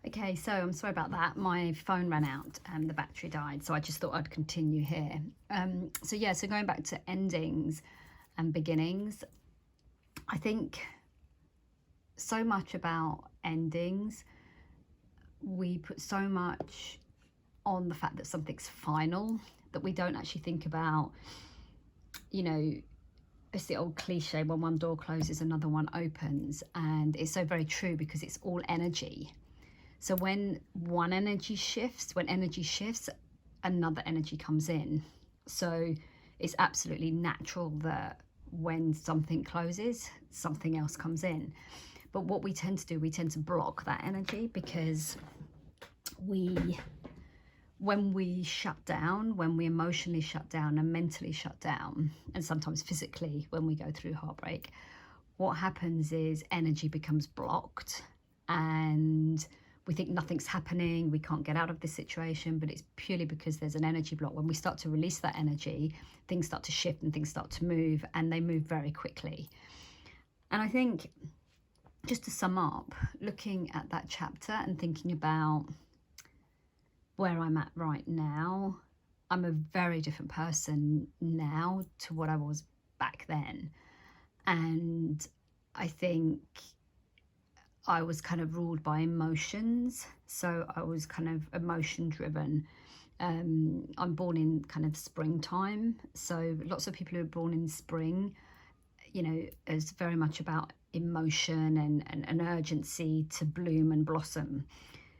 Okay, so I'm sorry about that. My phone ran out and the battery died, so I just thought I'd continue here. So going back to endings and beginnings, I think so much about endings, we put so much on the fact that something's final that we don't actually think about, it's the old cliche, when one door closes, another one opens. And it's so very true because it's all energy. So when one energy shifts, another energy comes in. So it's absolutely natural that when something closes, something else comes in. But what we tend to do, we tend to block that energy because when we shut down, when we emotionally shut down and mentally shut down, and sometimes physically when we go through heartbreak, what happens is energy becomes blocked and we think nothing's happening, we can't get out of this situation, but it's purely because there's an energy block. When we start to release that energy, things start to shift and things start to move, and they move very quickly. And I think, just to sum up, looking at that chapter and thinking about where I'm at right now, I'm a very different person now to what I was back then. And I think I was kind of ruled by emotions. So I was kind of emotion driven. I'm born in kind of springtime. So lots of people who are born in spring, is very much about emotion and an urgency to bloom and blossom.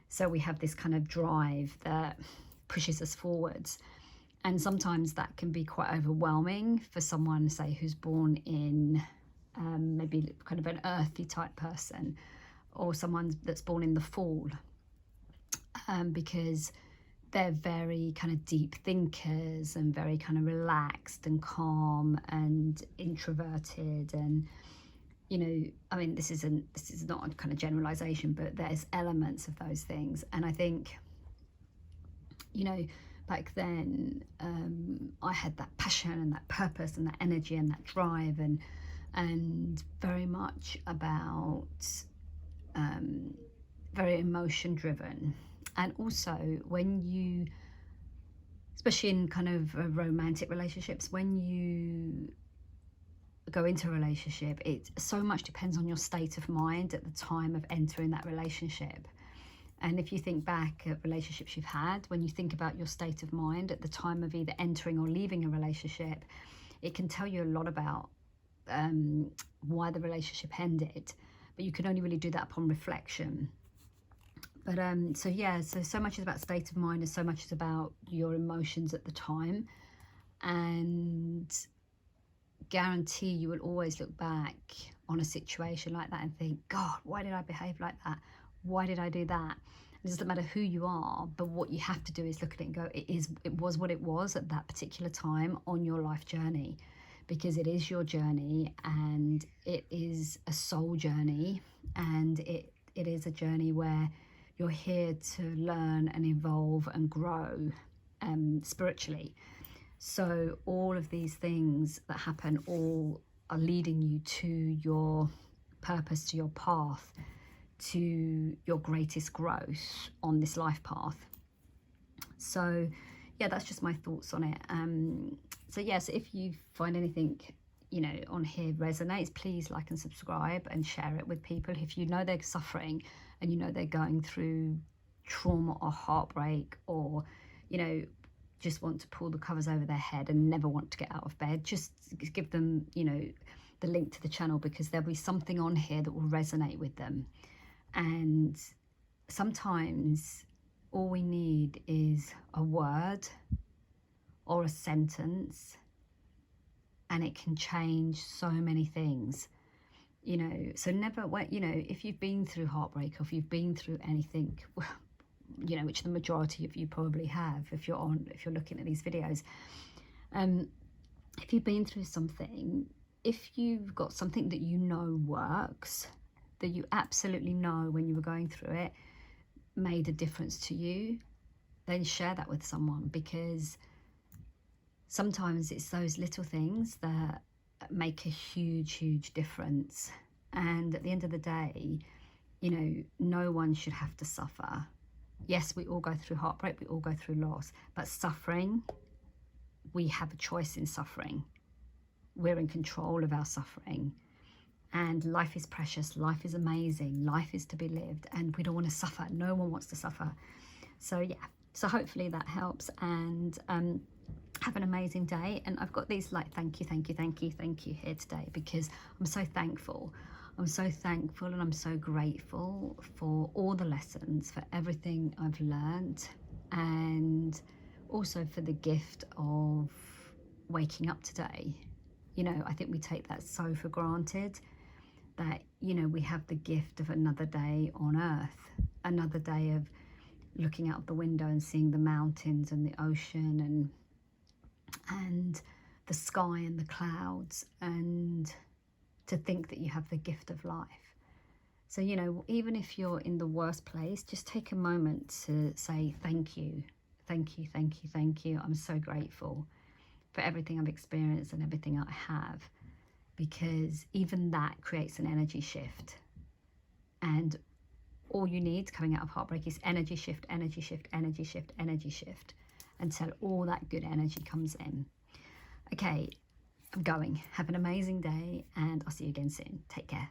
So we have this kind of drive that pushes us forwards. And sometimes that can be quite overwhelming for someone, say, who's born in maybe kind of an earthy type person, or someone that's born in the fall, because they're very kind of deep thinkers and very kind of relaxed and calm and introverted. And this is not a kind of generalization, but there's elements of those things. And I think, back then, I had that passion and that purpose and that energy and that drive, and very much about very emotion driven. And also when you, especially in kind of romantic relationships, when you go into a relationship, it so much depends on your state of mind at the time of entering that relationship. And if you think back at relationships you've had, when you think about your state of mind at the time of either entering or leaving a relationship, it can tell you a lot about why the relationship ended. But you can only really do that upon reflection. But so much is about state of mind, and so much is about your emotions at the time. And guarantee you will always look back on a situation like that and think, God, why did I behave like that? Why did I do that? It doesn't matter who you are, but what you have to do is look at it and go, it was what it was at that particular time on your life journey, because it is your journey, and it is a soul journey, and it is a journey where you're here to learn and evolve and grow spiritually. So all of these things that happen all are leading you to your purpose, to your path, to your greatest growth on this life path. So yeah, that's just my thoughts on it. So yes, if you find anything on here resonates, please like and subscribe and share it with people. If you know they're suffering and they're going through trauma or heartbreak, or just want to pull the covers over their head and never want to get out of bed, just give them the link to the channel, because there'll be something on here that will resonate with them. And sometimes all we need is a word or a sentence, and it can change so many things. So never, if you've been through heartbreak, or if you've been through anything, which the majority of you probably have, if you're looking at these videos, if you've been through something, if you've got something that works, that you absolutely know when you were going through it made a difference to you, then share that with someone, because sometimes it's those little things that make a huge difference. And at the end of the day, You know, no one should have to suffer. Yes, we all go through heartbreak, we all go through loss, but suffering, we have a choice in suffering. We're in control of our suffering. And life is precious, life is amazing, life is to be lived, and we don't want to suffer. No one wants to suffer. So yeah, so hopefully that helps, and have an amazing day. And I've got these like thank you here today, because I'm so thankful. I'm so thankful and I'm so grateful for all the lessons, for everything I've learned, and also for the gift of waking up today. You know, I think we take that so for granted, that, you know, we have the gift of another day on earth, another day of looking out the window and seeing the mountains and the ocean and the sky and the clouds, and to think that you have the gift of life. So, you know, even if you're in the worst place, just take a moment to say thank you, thank you, thank you, thank you. I'm so grateful for everything I've experienced and everything I have, because even that creates an energy shift. And all you need coming out of heartbreak is energy shift, energy shift, energy shift, energy shift, until all that good energy comes in. Okay, I'm going. Have an amazing day, and I'll see you again soon. Take care.